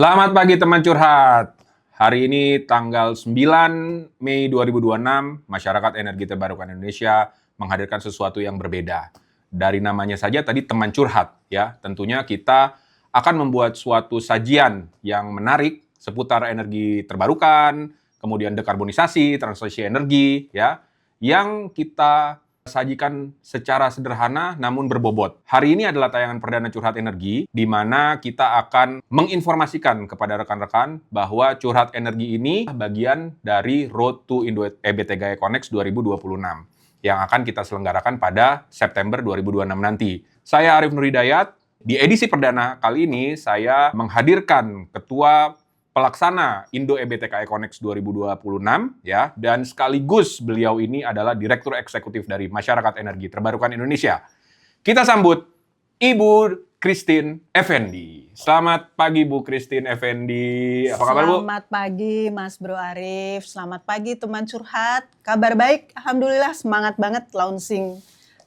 Selamat pagi teman curhat. Hari ini tanggal 9 Mei 2026, Masyarakat Energi Terbarukan Indonesia menghadirkan sesuatu yang berbeda. Dari namanya saja tadi teman curhat, ya. Tentunya kita akan membuat suatu sajian yang menarik seputar energi terbarukan, kemudian dekarbonisasi, transisi energi, ya, yang kita sajikan secara sederhana namun berbobot. Hari ini adalah tayangan perdana Curhat Energi, di mana kita akan menginformasikan kepada rekan-rekan bahwa Curhat Energi ini bagian dari Road to Indo EBTGAE Connect 2026 yang akan kita selenggarakan pada September 2026 nanti. Saya Arif Nurhidayat. Di edisi perdana kali ini saya menghadirkan Ketua Pelaksana Indo EBTGAE Connect 2026, ya, dan sekaligus beliau ini adalah Direktur Eksekutif dari Masyarakat Energi Terbarukan Indonesia. Kita sambut Ibu Christine Effendi. Selamat pagi Bu Christine Effendi. Apa kabar Bu? Selamat pagi Mas Bro Arif. Selamat pagi teman curhat. Kabar baik, alhamdulillah, semangat banget launching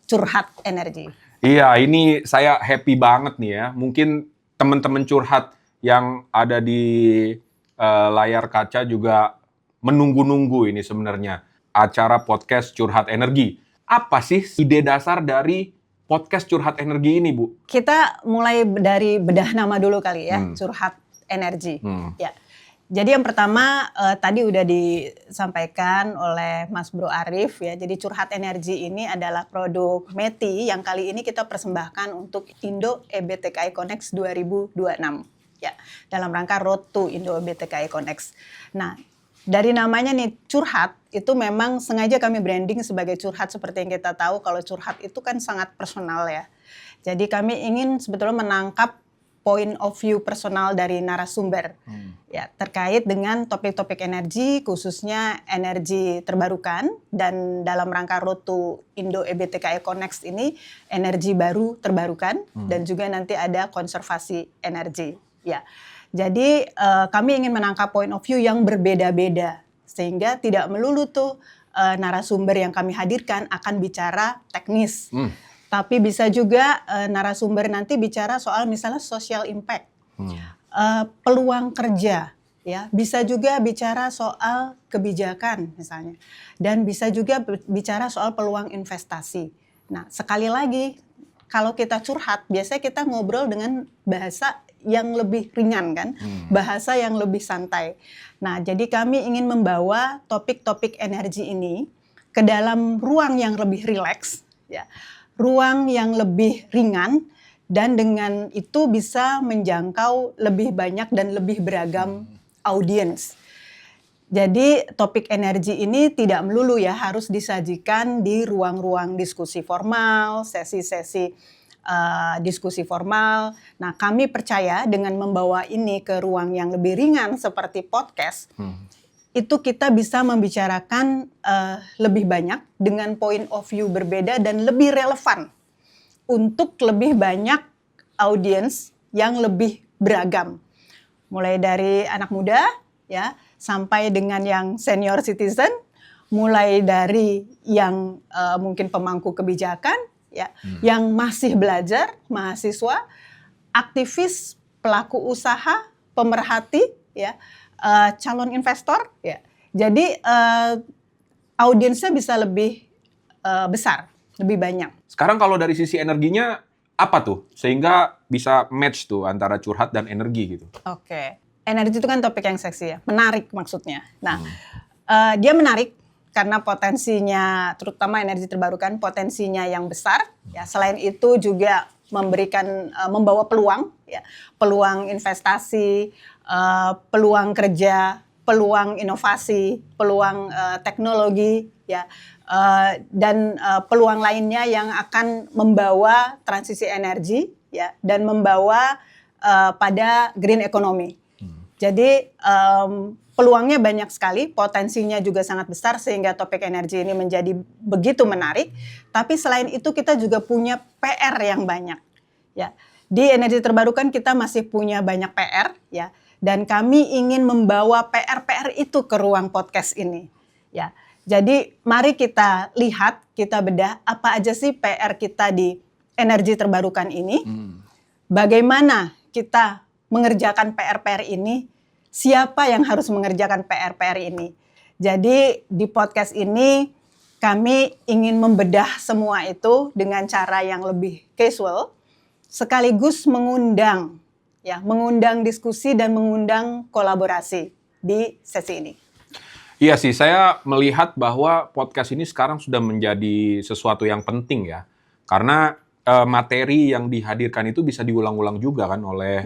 Curhat Energi. Iya, ini saya happy banget nih ya. Mungkin teman-teman curhat yang ada di layar kaca juga menunggu-nunggu ini sebenarnya acara podcast Curhat Energi. Apa sih ide dasar dari podcast Curhat Energi ini, Bu? Kita mulai dari bedah nama dulu kali ya, Curhat Energi. Ya. Jadi yang pertama tadi udah disampaikan oleh Mas Bro Arif ya. Jadi Curhat Energi ini adalah produk METI yang kali ini kita persembahkan untuk Indo EBTGAE Connect 2026 ya. Dalam rangka Road to Indo EBTGAE Connect. Nah, dari namanya nih curhat itu memang sengaja kami branding sebagai curhat seperti yang kita tahu kalau curhat itu kan sangat personal ya. Jadi kami ingin sebetulnya menangkap point of view personal dari narasumber ya terkait dengan topik-topik energi khususnya energi terbarukan dan dalam rangka Road to Indo EBTGAE Connect ini energi baru terbarukan dan juga nanti ada konservasi energi ya. Jadi kami ingin menangkap point of view yang berbeda-beda sehingga tidak melulu tuh narasumber yang kami hadirkan akan bicara teknis. Tapi bisa juga narasumber nanti bicara soal misalnya social impact, peluang kerja, ya, bisa juga bicara soal kebijakan misalnya, dan bisa juga bicara soal peluang investasi. Nah, sekali lagi kalau kita curhat, biasanya kita ngobrol dengan bahasa yang lebih ringan kan, bahasa yang lebih santai. Nah, jadi kami ingin membawa topik-topik energi ini ke dalam ruang yang lebih rileks, ya. Ruang yang lebih ringan dan dengan itu bisa menjangkau lebih banyak dan lebih beragam audiens. Jadi topik energi ini tidak melulu ya harus disajikan di ruang-ruang diskusi formal, sesi-sesi diskusi formal. Nah, kami percaya dengan membawa ini ke ruang yang lebih ringan seperti podcast, itu kita bisa membicarakan lebih banyak dengan point of view berbeda dan lebih relevan untuk lebih banyak audiens yang lebih beragam. Mulai dari anak muda ya sampai dengan yang senior citizen, mulai dari yang mungkin pemangku kebijakan ya, yang masih belajar, mahasiswa, aktivis, pelaku usaha, pemerhati ya, calon investor ya. Jadi audiensnya bisa lebih besar, lebih banyak. Sekarang kalau dari sisi energinya apa tuh sehingga bisa match tuh antara curhat dan energi gitu? Oke. Energi itu kan topik yang seksi ya, menarik maksudnya. Nah, dia menarik karena potensinya, terutama energi terbarukan, potensinya yang besar. Ya, selain itu juga membawa peluang, ya, peluang investasi, peluang kerja, peluang inovasi, peluang teknologi, ya, dan peluang lainnya yang akan membawa transisi energi, ya, dan membawa pada green economy. Jadi peluangnya banyak sekali, potensinya juga sangat besar sehingga topik energi ini menjadi begitu menarik. Tapi selain itu kita juga punya PR yang banyak. Ya, di energi terbarukan kita masih punya banyak PR, ya. Dan kami ingin membawa PR-PR itu ke ruang podcast ini. Ya, jadi mari kita lihat, kita bedah apa aja sih PR kita di energi terbarukan ini. Bagaimana kita mengerjakan PR-PR ini, siapa yang harus mengerjakan PR-PR ini. Jadi di podcast ini kami ingin membedah semua itu dengan cara yang lebih casual, sekaligus mengundang diskusi dan mengundang kolaborasi di sesi ini. Iya sih, saya melihat bahwa podcast ini sekarang sudah menjadi sesuatu yang penting ya. Karena materi yang dihadirkan itu bisa diulang-ulang juga kan oleh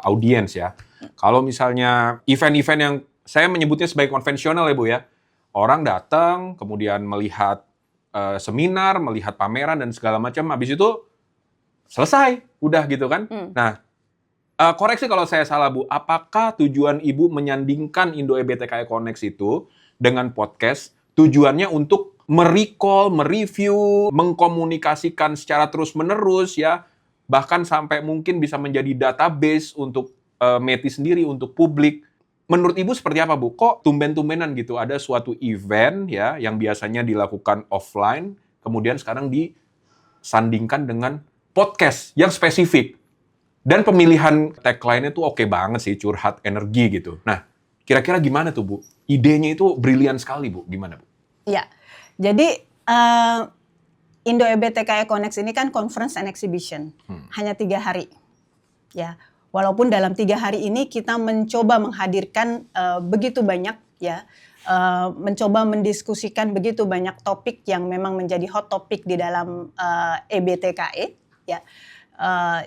audiens ya. Kalau misalnya event-event yang saya menyebutnya sebagai konvensional ya Bu ya. Orang datang, kemudian melihat seminar, melihat pameran dan segala macam, habis itu selesai, udah gitu kan. Nah, koreksi kalau saya salah Bu, apakah tujuan Ibu menyandingkan Indo EBTKI Connect itu dengan podcast, tujuannya untuk merecall, mereview, mengkomunikasikan secara terus-menerus ya, bahkan sampai mungkin bisa menjadi database untuk METI sendiri, untuk publik. Menurut Ibu seperti apa Bu? Kok tumben-tumbenan gitu ada suatu event ya yang biasanya dilakukan offline, kemudian sekarang disandingkan dengan podcast yang spesifik. Dan pemilihan tagline-nya tuh oke banget sih, curhat energi gitu. Nah, kira-kira gimana tuh Bu? Idenya itu brilian sekali Bu, gimana Bu? Iya, jadi Indo EBTKI Connect ini kan conference and exhibition, hanya 3 hari. Ya, walaupun dalam 3 hari ini kita mencoba menghadirkan begitu banyak ya, mencoba mendiskusikan begitu banyak topik yang memang menjadi hot topic di dalam EBTKI ya.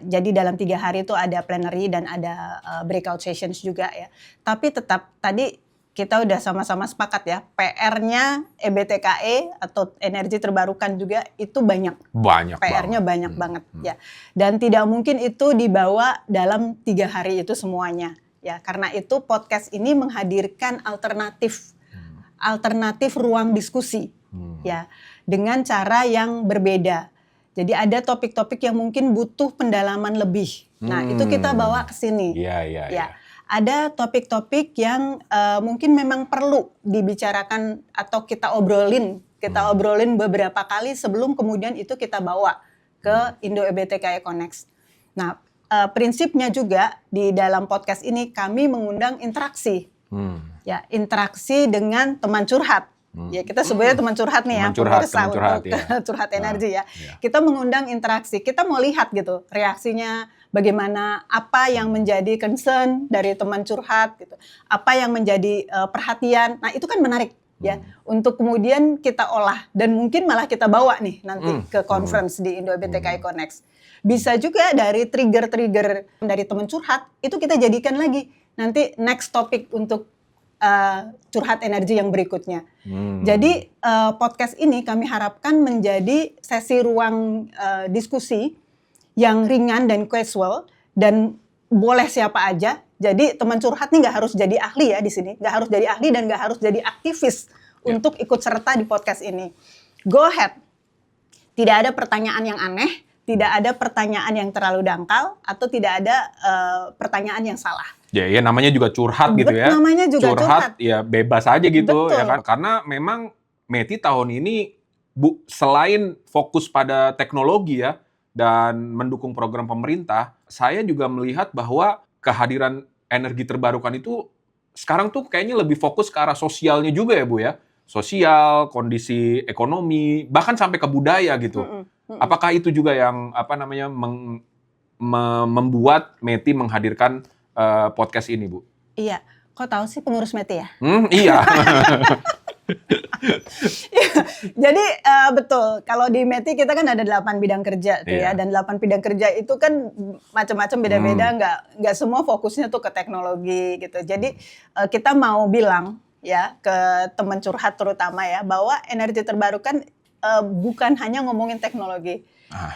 Jadi dalam 3 hari itu ada plenary dan ada breakout sessions juga ya. Tapi tetap tadi kita udah sama-sama sepakat ya, PR-nya EBTKI atau energi terbarukan juga itu banyak. Banyak PR-nya banget. banyak banget ya. Dan tidak mungkin itu dibawa dalam 3 hari itu semuanya ya. Karena itu podcast ini menghadirkan alternatif ruang diskusi ya dengan cara yang berbeda. Jadi ada topik-topik yang mungkin butuh pendalaman lebih. Nah, itu kita bawa ke sini. Iya. Ada topik-topik yang mungkin memang perlu dibicarakan atau kita obrolin beberapa kali sebelum kemudian itu kita bawa ke Indo EBTKI Connect. Nah, prinsipnya juga di dalam podcast ini kami mengundang interaksi. Ya, interaksi dengan teman curhat. Ya, kita sebutnya teman curhat nih ya, pemirsa untuk curhat energi ya. Kita mengundang interaksi, kita mau lihat gitu reaksinya bagaimana, apa yang menjadi concern dari teman curhat gitu, apa yang menjadi perhatian. Nah, itu kan menarik ya untuk kemudian kita olah dan mungkin malah kita bawa nih nanti ke conference di Indo EBTKI Connect. Bisa juga dari trigger-trigger dari teman curhat itu kita jadikan lagi nanti next topic untuk curhat energi yang berikutnya. Jadi podcast ini kami harapkan menjadi sesi ruang diskusi yang ringan dan casual dan boleh siapa aja. Jadi teman curhat nih nggak harus jadi ahli ya di sini, nggak harus jadi ahli dan nggak harus jadi aktivis untuk ikut serta di podcast ini. Go ahead. Tidak ada pertanyaan yang aneh, tidak ada pertanyaan yang terlalu dangkal atau tidak ada pertanyaan yang salah. Ya namanya juga curhat gitu ya. Namanya juga curhat. Ya bebas aja gitu. Betul. Ya kan. Karena memang METI tahun ini selain fokus pada teknologi ya dan mendukung program pemerintah, saya juga melihat bahwa kehadiran energi terbarukan itu sekarang tuh kayaknya lebih fokus ke arah sosialnya juga ya Bu ya. Sosial, kondisi ekonomi, bahkan sampai ke budaya gitu. Apakah itu juga yang membuat METI menghadirkan podcast ini, Bu? Iya, kok tahu sih pengurus METI ya? Iya. Jadi betul, kalau di METI kita kan ada 8 bidang kerja tuh ya, dan 8 bidang kerja itu kan macam-macam beda-beda, nggak semua fokusnya tuh ke teknologi gitu. Jadi kita mau bilang ya ke teman curhat terutama ya, bahwa energi terbarukan bukan hanya ngomongin teknologi.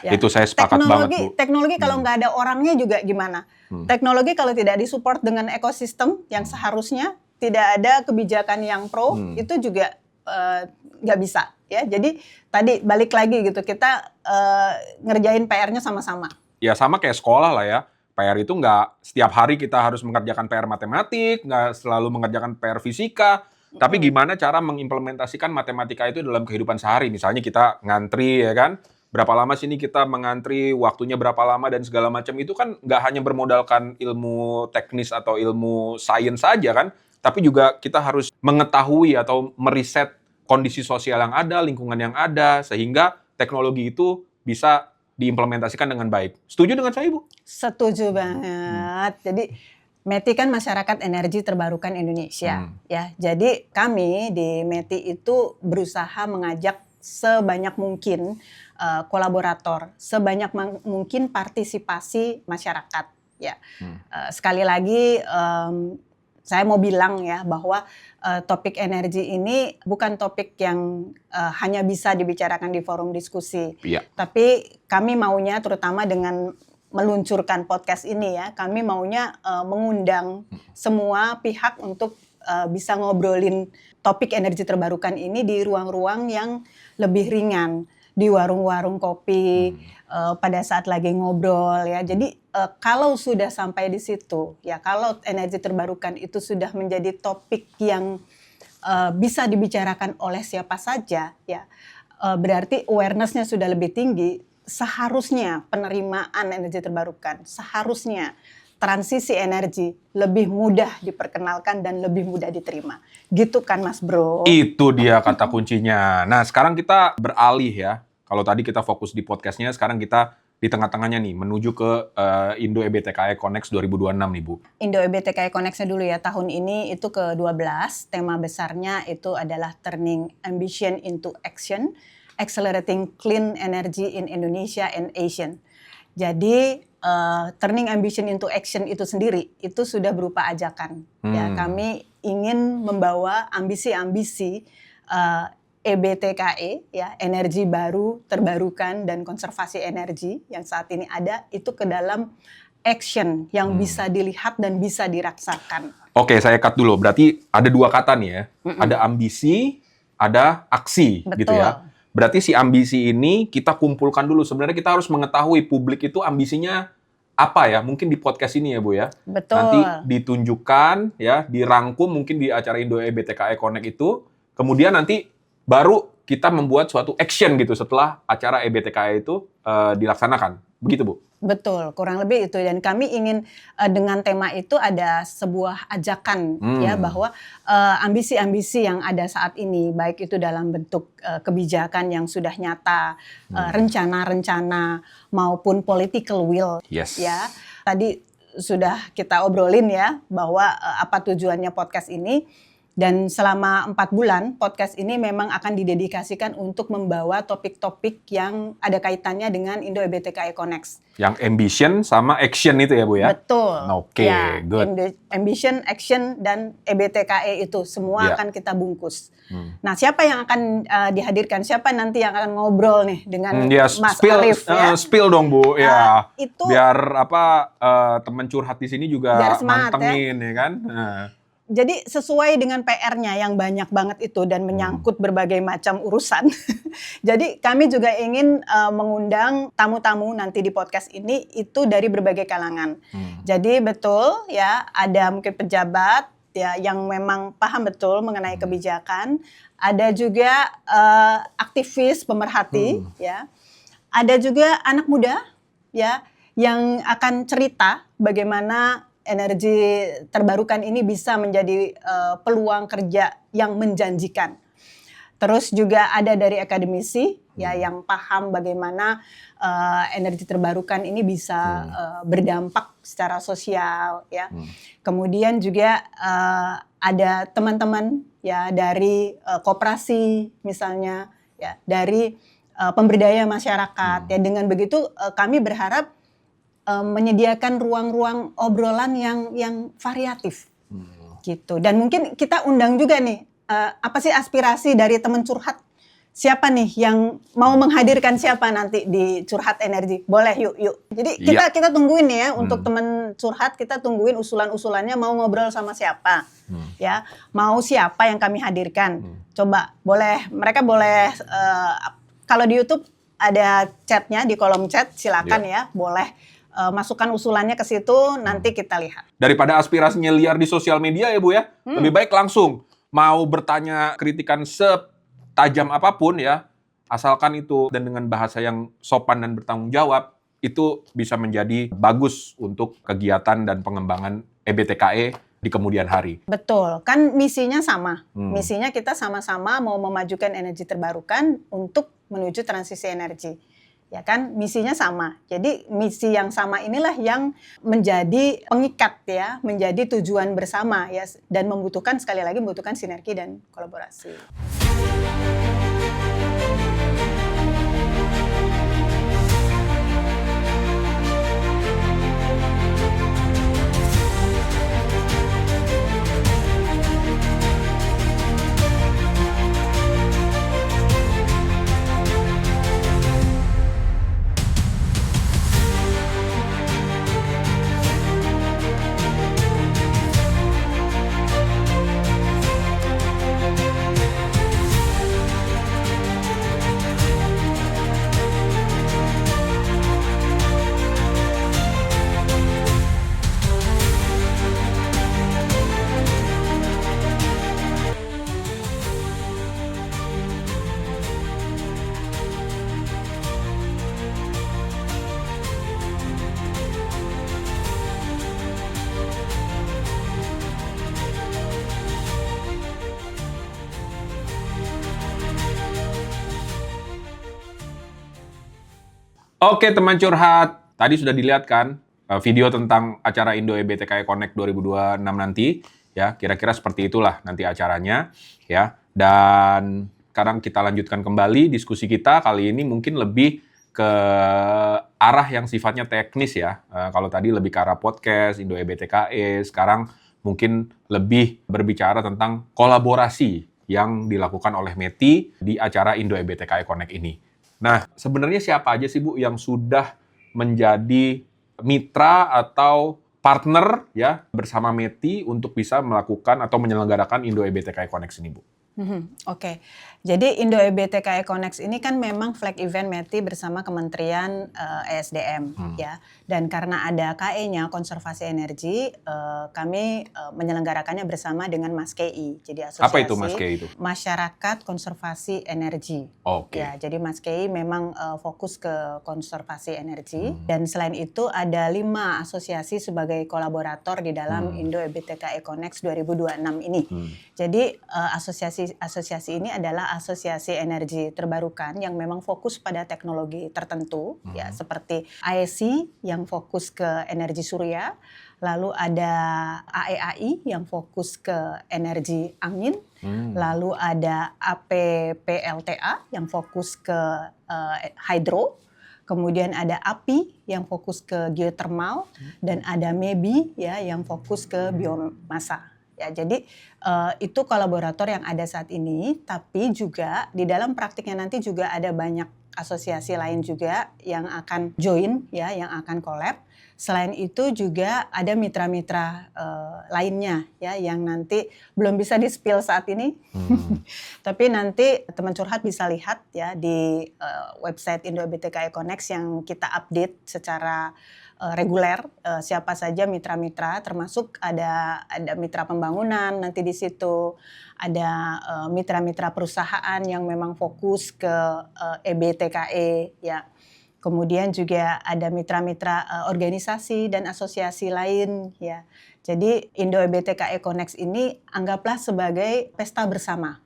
Ya. Itu saya sepakat banget, Bu. Teknologi kalau nggak ada orangnya juga gimana? Teknologi kalau tidak disupport dengan ekosistem yang seharusnya tidak ada kebijakan yang pro, itu juga nggak bisa. Ya, jadi tadi balik lagi gitu, kita ngerjain PR-nya sama-sama. Ya sama kayak sekolah lah ya. PR itu nggak setiap hari kita harus mengerjakan PR matematik, nggak selalu mengerjakan PR fisika. Tapi gimana cara mengimplementasikan matematika itu dalam kehidupan sehari? Misalnya kita ngantri ya kan, berapa lama sih ini kita mengantri, waktunya berapa lama dan segala macam itu kan nggak hanya bermodalkan ilmu teknis atau ilmu sains saja kan, tapi juga kita harus mengetahui atau meriset kondisi sosial yang ada, lingkungan yang ada, sehingga teknologi itu bisa diimplementasikan dengan baik. Setuju dengan saya, Bu? Setuju banget. Jadi METI kan Masyarakat Energi Terbarukan Indonesia, ya. Jadi kami di METI itu berusaha mengajak sebanyak mungkin kolaborator, sebanyak mungkin partisipasi masyarakat, ya. Sekali lagi saya mau bilang ya bahwa topik energi ini bukan topik yang hanya bisa dibicarakan di forum diskusi, tapi kami maunya terutama dengan meluncurkan podcast ini ya, kami maunya mengundang semua pihak untuk bisa ngobrolin topik energi terbarukan ini di ruang-ruang yang lebih ringan, di warung-warung kopi, pada saat lagi ngobrol ya. Jadi kalau sudah sampai di situ ya, kalau energi terbarukan itu sudah menjadi topik yang bisa dibicarakan oleh siapa saja ya, berarti awareness-nya sudah lebih tinggi. Seharusnya penerimaan energi terbarukan, seharusnya transisi energi lebih mudah diperkenalkan dan lebih mudah diterima. Gitu kan Mas Bro? Itu dia kata kuncinya. Nah sekarang kita beralih ya. Kalau tadi kita fokus di podcastnya, sekarang kita di tengah-tengahnya nih, menuju ke Indo EBTKI Connect 2026 nih Bu. Indo EBTKI Connect-nya dulu ya, tahun ini itu ke-12, tema besarnya itu adalah Turning Ambition into Action, Accelerating Clean Energy in Indonesia and Asia. Jadi Turning Ambition into Action itu sendiri itu sudah berupa ajakan. Ya, kami ingin membawa ambisi-ambisi EBTKE ya, energi baru, terbarukan dan konservasi energi yang saat ini ada itu ke dalam action yang bisa dilihat dan bisa dirasakan. Oke, saya cut dulu. Berarti ada dua kata nih ya. Ada ambisi, ada aksi. Betul. Gitu ya. Berarti si ambisi ini kita kumpulkan dulu. Sebenarnya kita harus mengetahui publik itu ambisinya apa ya? Mungkin di podcast ini ya Bu ya. Betul. Nanti ditunjukkan ya, dirangkum mungkin di acara Indo EBTKI Connect itu. Kemudian nanti baru kita membuat suatu action gitu setelah acara EBTKI itu dilaksanakan. Begitu Bu? Betul, kurang lebih itu. Dan kami ingin dengan tema itu ada sebuah ajakan ya, bahwa ambisi-ambisi yang ada saat ini, baik itu dalam bentuk kebijakan yang sudah nyata, rencana-rencana maupun political will. Yes. Ya, tadi sudah kita obrolin ya bahwa apa tujuannya podcast ini. Dan selama 4 bulan podcast ini memang akan didedikasikan untuk membawa topik-topik yang ada kaitannya dengan Indo EBTKI Connect. Yang ambition sama action itu ya Bu ya? Betul. Oke, ya, good. Ambition, action, dan EBTKI itu semua akan kita bungkus. Nah, siapa yang akan dihadirkan? Siapa nanti yang akan ngobrol nih dengan Mas Arif? Spill dong Bu, ya. Itu biar teman curhat di sini juga mantengin ya kan. Jadi sesuai dengan PR-nya yang banyak banget itu dan menyangkut berbagai macam urusan. Jadi kami juga ingin mengundang tamu-tamu nanti di podcast ini itu dari berbagai kalangan. Jadi betul ya, ada mungkin pejabat ya yang memang paham betul mengenai kebijakan. Ada juga aktivis pemerhati ya. Ada juga anak muda ya yang akan cerita bagaimana energi terbarukan ini bisa menjadi peluang kerja yang menjanjikan. Terus juga ada dari akademisi ya yang paham bagaimana energi terbarukan ini bisa berdampak secara sosial ya. Kemudian juga ada teman-teman ya dari koperasi misalnya ya, dari pemberdaya masyarakat ya. Dengan begitu kami berharap menyediakan ruang-ruang obrolan yang variatif gitu. Dan mungkin kita undang juga nih apa sih aspirasi dari teman curhat, siapa nih yang mau menghadirkan siapa nanti di curhat energi, boleh yuk. Jadi kita tungguin ya untuk teman curhat, kita tungguin usulan-usulannya mau ngobrol sama siapa ya, mau siapa yang kami hadirkan. Coba mereka boleh kalau di YouTube ada chatnya di kolom chat, silakan ya boleh masukkan usulannya ke situ, nanti kita lihat. Daripada aspirasinya liar di sosial media ya Bu ya, lebih baik langsung mau bertanya kritikan setajam apapun ya, asalkan itu dan dengan bahasa yang sopan dan bertanggung jawab, itu bisa menjadi bagus untuk kegiatan dan pengembangan EBTKE di kemudian hari. Betul, kan misinya sama. Misinya kita sama-sama mau memajukan energi terbarukan untuk menuju transisi energi. Ya kan, misinya sama. Jadi misi yang sama inilah yang menjadi pengikat ya, menjadi tujuan bersama ya, dan sekali lagi membutuhkan sinergi dan kolaborasi. Oke teman curhat, tadi sudah dilihat kan video tentang acara Indo EBTKE Connect 2026 nanti, ya kira-kira seperti itulah nanti acaranya, ya. Dan sekarang kita lanjutkan kembali diskusi kita kali ini mungkin lebih ke arah yang sifatnya teknis ya. Kalau tadi lebih ke arah podcast Indo EBTKE, sekarang mungkin lebih berbicara tentang kolaborasi yang dilakukan oleh METI di acara Indo EBTKE Connect ini. Nah, sebenarnya siapa aja sih Bu yang sudah menjadi mitra atau partner ya bersama METI untuk bisa melakukan atau menyelenggarakan Indo EBTKE Connect ini, Bu? Oke. Jadi Indo EBTKE Connect ini kan memang flag event METI bersama Kementerian ESDM ya. Dan karena ada KE-nya konservasi energi, kami menyelenggarakannya bersama dengan MASKEI. Jadi asosiasi Apa itu MASKEI itu? Masyarakat Konservasi Energi. Oke. Ya, jadi MASKEI memang fokus ke konservasi energi dan selain itu ada 5 asosiasi sebagai kolaborator di dalam Indo EBTKE Connect 2026 ini. Jadi asosiasi ini adalah asosiasi energi terbarukan yang memang fokus pada teknologi tertentu ya, seperti AESI yang fokus ke energi surya, lalu ada AEAI yang fokus ke energi angin, lalu ada APPLTA yang fokus ke hydro, kemudian ada API yang fokus ke geothermal, dan ada MEBI ya yang fokus ke biomasa. Ya, jadi itu kolaborator yang ada saat ini, tapi juga di dalam praktiknya nanti juga ada banyak asosiasi lain juga yang akan join ya, yang akan collab. Selain itu juga ada mitra-mitra lainnya ya yang nanti belum bisa di-spill saat ini. Tapi nanti teman curhat bisa lihat ya di website Indo EBTKE Connect yang kita update secara reguler siapa saja mitra-mitra, termasuk ada mitra pembangunan nanti di situ, ada mitra-mitra perusahaan yang memang fokus ke EBTKE ya. Kemudian juga ada mitra-mitra organisasi dan asosiasi lain ya. Jadi Indo EBTKE Connect ini anggaplah sebagai pesta bersama.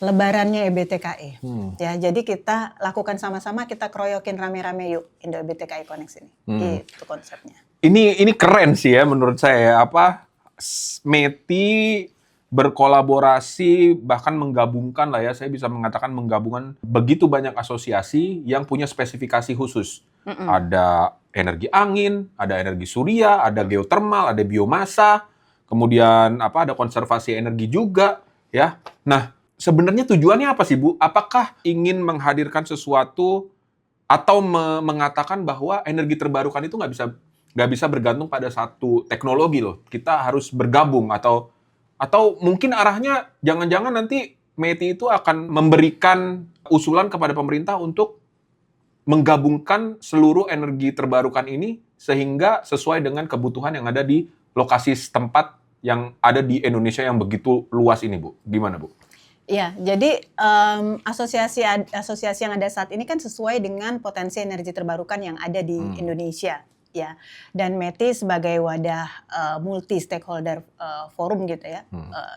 Lebarannya EBTKE. Ya, jadi kita lakukan sama-sama, kita keroyokin rame-rame yuk Indo EBTKE Connect ini. Itu konsepnya. Ini keren sih ya menurut saya, METI berkolaborasi bahkan menggabungkan lah ya, saya bisa mengatakan menggabungkan begitu banyak asosiasi yang punya spesifikasi khusus. Ada energi angin, ada energi surya, ada geothermal, ada biomasa, kemudian ada konservasi energi juga ya. Nah, sebenarnya tujuannya apa sih Bu? Apakah ingin menghadirkan sesuatu atau mengatakan bahwa energi terbarukan itu nggak bisa bergantung pada satu teknologi loh. Kita harus bergabung atau mungkin arahnya jangan-jangan nanti METI itu akan memberikan usulan kepada pemerintah untuk menggabungkan seluruh energi terbarukan ini sehingga sesuai dengan kebutuhan yang ada di lokasi setempat yang ada di Indonesia yang begitu luas ini, Bu. Gimana, Bu? Ya, jadi asosiasi yang ada saat ini kan sesuai dengan potensi energi terbarukan yang ada di Indonesia, ya. Dan METI sebagai wadah multi stakeholder forum gitu ya,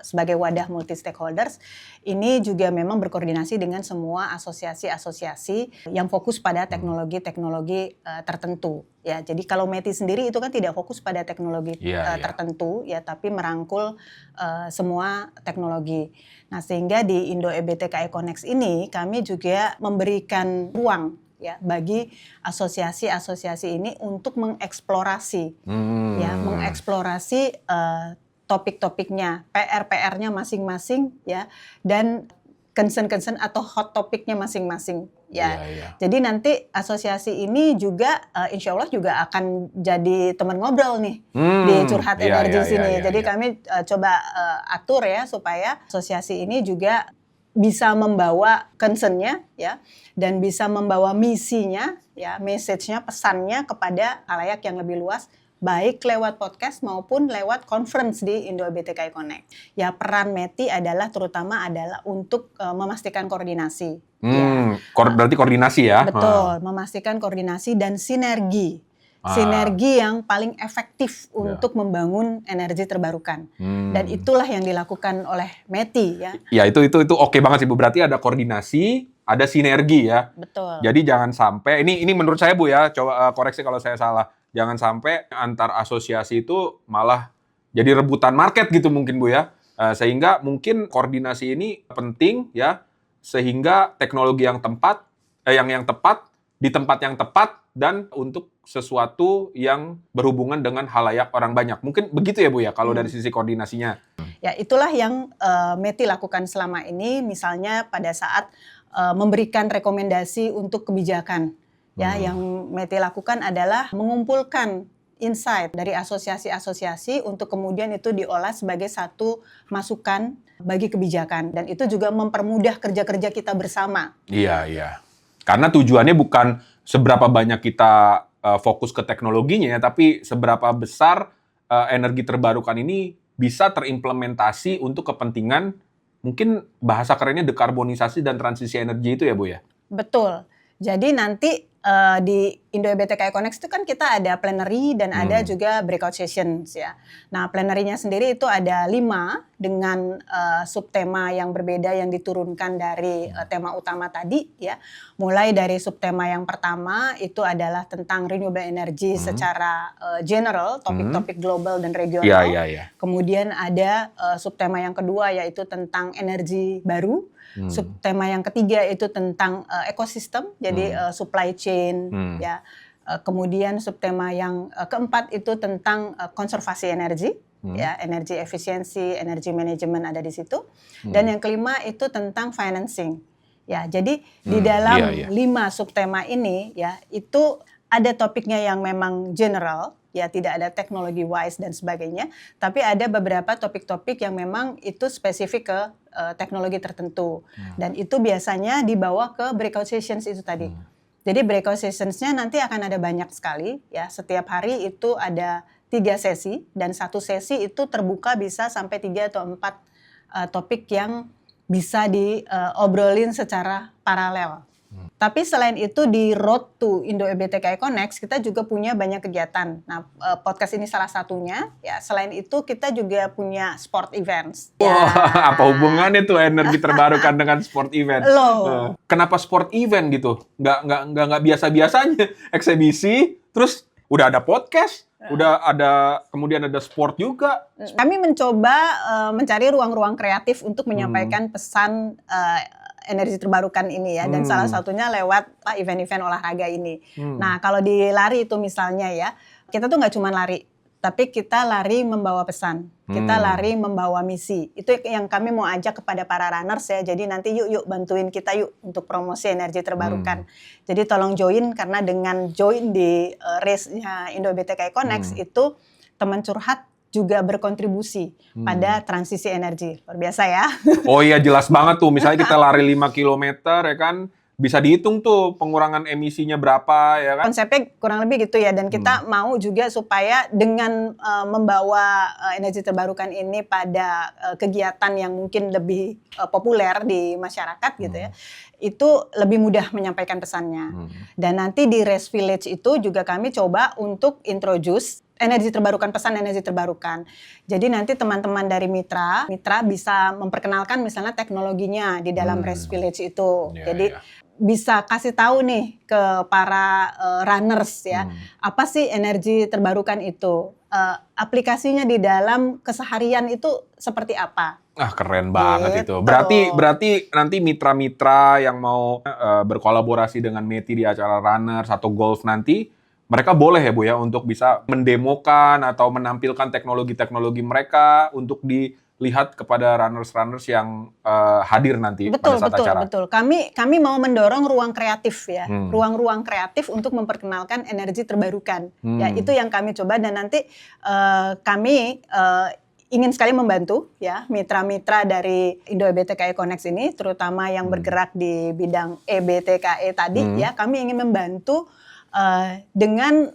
sebagai wadah multi stakeholders, ini juga memang berkoordinasi dengan semua asosiasi-asosiasi yang fokus pada teknologi-teknologi tertentu. Ya, jadi kalau METI sendiri itu kan tidak fokus pada teknologi tertentu, ya, tapi merangkul semua teknologi. Nah, sehingga di Indo-EBTKI Connect ini kami juga memberikan ruang ya bagi asosiasi-asosiasi ini untuk mengeksplorasi mengeksplorasi topik-topiknya, PR-PR-nya masing-masing ya, dan concern-concern atau hot topiknya masing-masing ya. Jadi nanti asosiasi ini juga insya Allah juga akan jadi teman ngobrol nih di Curhat Energi sini. Jadi kami coba atur ya supaya asosiasi ini juga bisa membawa concern-nya ya, dan bisa membawa misinya ya, message-nya, pesannya kepada khalayak yang lebih luas, baik lewat podcast maupun lewat conference di Indo-EBTKI Connect. Ya, peran METI terutama adalah untuk memastikan koordinasi. Berarti koordinasi ya? Betul, memastikan koordinasi dan sinergi. Sinergi yang paling efektif untuk membangun energi terbarukan. Dan itulah yang dilakukan oleh METI ya. Ya, itu oke banget sih Bu. Berarti ada koordinasi, ada sinergi ya. Betul. Jadi jangan sampai, ini menurut saya Bu ya, coba koreksi kalau saya salah. Jangan sampai antar asosiasi itu malah jadi rebutan market gitu mungkin Bu ya. Sehingga mungkin koordinasi ini penting ya, sehingga teknologi yang tepat di tempat yang tepat dan untuk sesuatu yang berhubungan dengan khalayak orang banyak. Mungkin begitu ya Bu ya kalau dari sisi koordinasinya. Ya, itulah yang METI lakukan selama ini, misalnya pada saat memberikan rekomendasi untuk kebijakan. Ya, yang METI lakukan adalah mengumpulkan insight dari asosiasi-asosiasi untuk kemudian itu diolah sebagai satu masukan bagi kebijakan, dan itu juga mempermudah kerja-kerja kita bersama. Iya. Karena tujuannya bukan seberapa banyak kita fokus ke teknologinya ya, tapi seberapa besar energi terbarukan ini bisa terimplementasi untuk kepentingan, mungkin bahasa kerennya dekarbonisasi dan transisi energi itu ya Bu ya? Betul. Jadi nanti di Indo-EBTKI Connect itu kan kita ada plenary dan ada juga breakout sessions ya. Nah, plenary-nya sendiri itu ada 5 dengan subtema yang berbeda yang diturunkan dari tema utama tadi ya. Mulai dari subtema yang pertama itu adalah tentang renewable energy secara general, topik-topik global dan regional. Kemudian ada subtema yang kedua yaitu tentang energi baru. Subtema yang ketiga itu tentang ekosistem, jadi supply chain ya. Kemudian subtema yang keempat itu tentang konservasi energi, ya, energi efisiensi, energi manajemen ada di situ. Dan yang kelima itu tentang financing. Ya, jadi di dalam 5 subtema ini ya, itu ada topiknya yang memang general, ya, tidak ada teknologi wise dan sebagainya, tapi ada beberapa topik-topik yang memang itu spesifik ke teknologi tertentu. Dan itu biasanya dibawa ke breakout sessions itu tadi. Jadi breakout sessions-nya nanti akan ada banyak sekali ya, setiap hari itu ada 3 sesi dan satu sesi itu terbuka bisa sampai 3 atau 4 topik yang bisa diobrolin secara paralel. Tapi selain itu di Road to Indo-EBTKI Connect kita juga punya banyak kegiatan. Nah, podcast ini salah satunya. Ya, selain itu kita juga punya sport events. Wah, apa hubungannya tuh energi terbarukan dengan sport event? Kenapa sport event gitu? Nggak biasa-biasanya eksebisi, terus udah ada podcast, kemudian ada sport juga. Kami mencoba mencari ruang-ruang kreatif untuk menyampaikan pesan energi terbarukan ini ya, dan salah satunya lewat event-event olahraga ini. Nah, kalau di lari itu misalnya ya, kita tuh nggak cuma lari, tapi kita lari membawa pesan, kita lari membawa misi. Itu yang kami mau ajak kepada para runners ya, jadi nanti yuk bantuin kita yuk untuk promosi energi terbarukan. Jadi tolong join, karena dengan join di race-nya Indo-EBTKI Connect itu teman curhat juga berkontribusi pada transisi energi. Luar biasa ya. Oh iya, jelas banget tuh. Misalnya kita lari 5 km ya kan, bisa dihitung tuh pengurangan emisinya berapa ya kan. Konsepnya kurang lebih gitu ya, dan kita mau juga supaya dengan membawa energi terbarukan ini pada kegiatan yang mungkin lebih populer di masyarakat gitu ya, itu lebih mudah menyampaikan pesannya. Dan nanti di Race Village itu juga kami coba untuk introduce energi terbarukan, pesan energi terbarukan. Jadi nanti teman-teman dari mitra bisa memperkenalkan misalnya teknologinya di dalam Race Village itu. Jadi bisa kasih tahu nih ke para runners ya, apa sih energi terbarukan itu, aplikasinya di dalam keseharian itu seperti apa. Keren banget Gitu. itu. Berarti nanti mitra-mitra yang mau berkolaborasi dengan METI di acara runners atau golf nanti, mereka boleh ya Bu ya untuk bisa mendemokan atau menampilkan teknologi-teknologi mereka untuk dilihat kepada runners-runners yang hadir nanti pada saat acara. Betul. Kami mau mendorong ruang kreatif ya, ruang-ruang kreatif untuk memperkenalkan energi terbarukan. Ya, itu yang kami coba, dan nanti kami ingin sekali membantu ya mitra-mitra dari Indo EBTKE Connect ini, terutama yang bergerak di bidang EBTKE tadi ya, kami ingin membantu dengan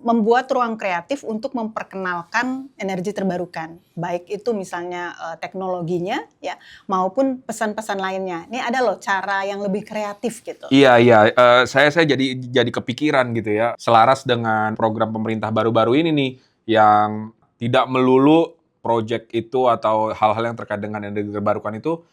membuat ruang kreatif untuk memperkenalkan energi terbarukan, baik itu misalnya teknologinya ya maupun pesan-pesan lainnya. Ini ada loh cara yang lebih kreatif gitu. Iya. Saya jadi kepikiran gitu ya, selaras dengan program pemerintah baru-baru ini nih yang tidak melulu project itu atau hal-hal yang terkait dengan energi terbarukan itu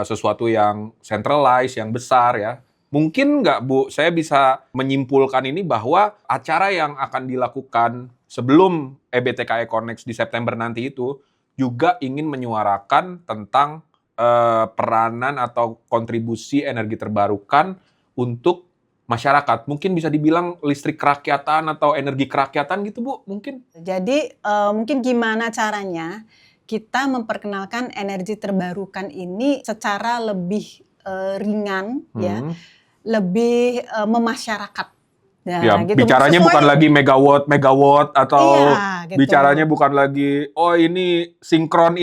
sesuatu yang centralized, yang besar ya. Mungkin nggak Bu, saya bisa menyimpulkan ini bahwa acara yang akan dilakukan sebelum EBTKE Connect di September nanti itu juga ingin menyuarakan tentang peranan atau kontribusi energi terbarukan untuk masyarakat. Mungkin bisa dibilang listrik kerakyatan atau energi kerakyatan gitu Bu, mungkin. Jadi mungkin gimana caranya kita memperkenalkan energi terbarukan ini secara lebih ringan ya, lebih memasyarakat. Nah, Ya, gitu. bicaranya bukan lagi megawatt atau gitu. bicaranya bukan lagi ini sinkron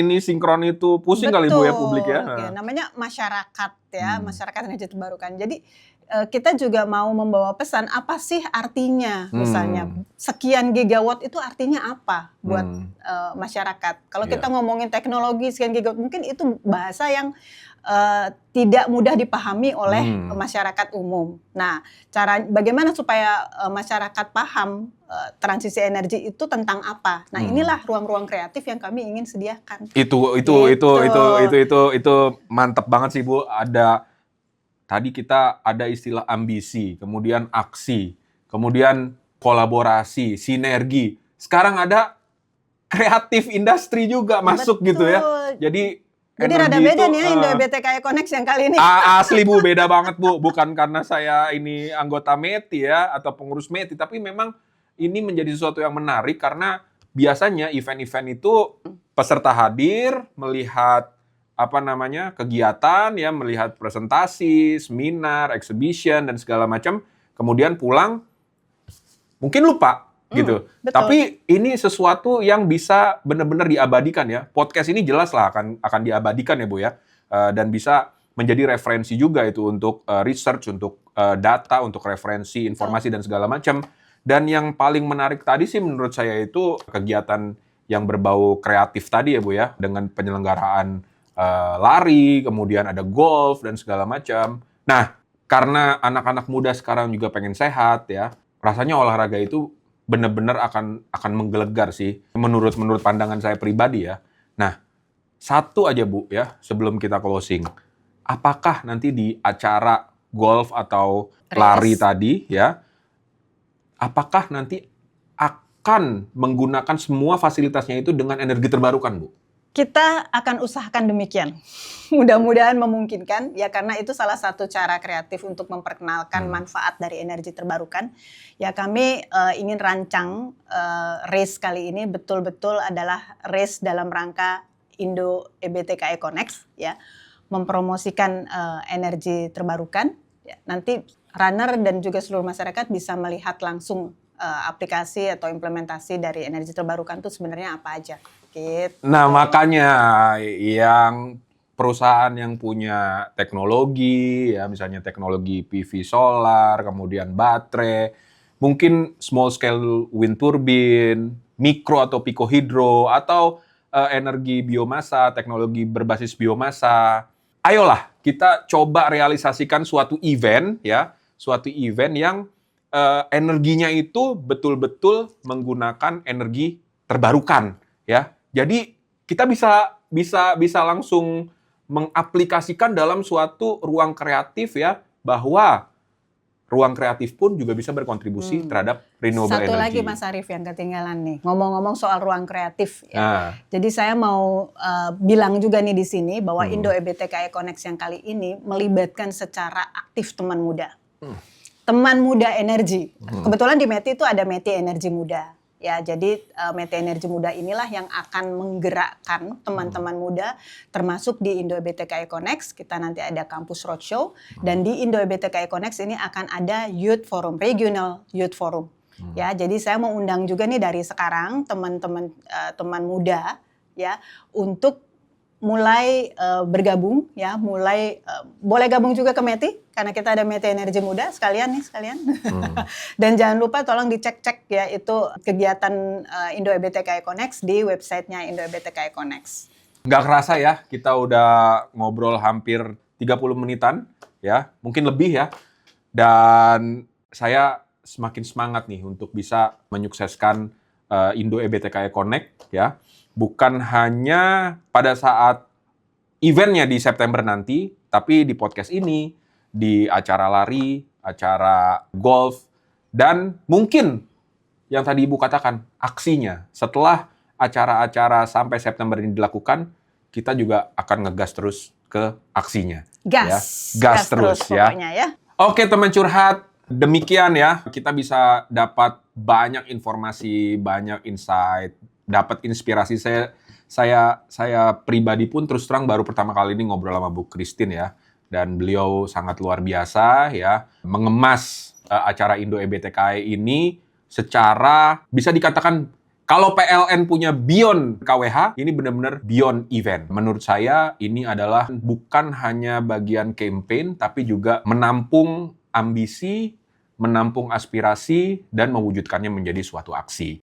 itu, pusing kali Bu ya publik ya. Ya, namanya masyarakat ya, masyarakat energi terbarukan. Jadi kita juga mau membawa pesan apa sih artinya, misalnya sekian gigawatt itu artinya apa buat masyarakat. Kalau kita ngomongin teknologi sekian gigawatt, mungkin itu bahasa yang tidak mudah dipahami oleh masyarakat umum. Nah, bagaimana supaya masyarakat paham transisi energi itu tentang apa? Nah, inilah ruang-ruang kreatif yang kami ingin sediakan. Itu mantap banget sih Bu. Tadi kita ada istilah ambisi, kemudian aksi, kemudian kolaborasi, sinergi. Sekarang ada kreatif industri juga masuk gitu ya. Jadi rada beda nih ya Indo EBTKE Connect yang kali ini. Asli Bu, beda banget Bu. Bukan karena saya ini anggota METI ya atau pengurus METI, tapi memang ini menjadi sesuatu yang menarik karena biasanya event-event itu peserta hadir, melihat kegiatan ya, melihat presentasi, seminar, exhibition dan segala macam, kemudian pulang mungkin lupa gitu. Betul. Tapi ini sesuatu yang bisa benar-benar diabadikan ya. Podcast ini jelas lah akan diabadikan ya Bu ya. Dan bisa menjadi referensi juga itu untuk research, untuk data, untuk referensi informasi dan segala macam. Dan yang paling menarik tadi sih menurut saya itu kegiatan yang berbau kreatif tadi ya Bu ya, dengan penyelenggaraan lari, kemudian ada golf dan segala macam. Nah, karena anak-anak muda sekarang juga pengen sehat ya, rasanya olahraga itu benar-benar akan menggelegar sih menurut pandangan saya pribadi ya. Nah, satu aja Bu ya sebelum kita closing. Apakah nanti di acara golf atau lari tadi ya, apakah nanti akan menggunakan semua fasilitasnya itu dengan energi terbarukan Bu? Kita akan usahakan demikian. Mudah-mudahan memungkinkan ya, karena itu salah satu cara kreatif untuk memperkenalkan manfaat dari energi terbarukan. Ya, kami ingin rancang race kali ini betul-betul adalah race dalam rangka Indo EBTKE Connect ya, mempromosikan energi terbarukan. Ya, nanti runner dan juga seluruh masyarakat bisa melihat langsung aplikasi atau implementasi dari energi terbarukan itu sebenarnya apa aja. Gitu. Nah, makanya yang perusahaan yang punya teknologi, ya misalnya teknologi PV solar, kemudian baterai, mungkin small scale wind turbine, mikro atau picohydro, atau energi biomasa, teknologi berbasis biomasa. Ayolah kita coba realisasikan suatu event yang energinya itu betul-betul menggunakan energi terbarukan, ya. Jadi kita bisa langsung mengaplikasikan dalam suatu ruang kreatif, ya, bahwa ruang kreatif pun juga bisa berkontribusi terhadap renewable Satu energy. lagi Mas Arief yang ketinggalan nih, ngomong-ngomong soal ruang kreatif. Ya. Nah, Jadi saya mau bilang juga nih di sini bahwa Indo EBTKI Connect yang kali ini melibatkan secara aktif teman muda. Teman muda energi. Kebetulan di METI itu ada METI Energi Muda. Ya, jadi METI Energi Muda inilah yang akan menggerakkan teman-teman muda, termasuk di Indo EBTKI Connect. Kita nanti ada kampus roadshow, dan di Indo EBTKI Connect ini akan ada Youth Forum, Regional Youth Forum. Ya, jadi saya mau undang juga nih dari sekarang teman-teman teman muda, ya, untuk mulai bergabung, ya, boleh gabung juga ke METI karena kita ada METI Energi Muda sekalian. Dan jangan lupa tolong dicek-cek ya itu kegiatan Indo EBTKI Connect di websitenya Indo EBTKI Connect. nggak kerasa ya, kita udah ngobrol hampir 30 menitan, ya, mungkin lebih ya. Dan saya semakin semangat nih untuk bisa menyukseskan Indo EBTKI Connect, ya. Bukan hanya pada saat eventnya di September nanti, tapi di podcast ini, di acara lari, acara golf, dan mungkin yang tadi Ibu katakan, aksinya. Setelah acara-acara sampai September ini dilakukan, kita juga akan ngegas terus ke aksinya. Gas terus ya. Pokoknya ya. Oke teman curhat, demikian ya. Kita bisa dapat banyak informasi, banyak insight, dapat inspirasi. Saya pribadi pun terus terang baru pertama kali ini ngobrol sama Bu Christine ya, dan beliau sangat luar biasa ya, mengemas acara Indo EBTKI ini secara bisa dikatakan kalau PLN punya beyond KWH, ini benar-benar beyond event. Menurut saya ini adalah bukan hanya bagian campaign, tapi juga menampung ambisi, menampung aspirasi, dan mewujudkannya menjadi suatu aksi.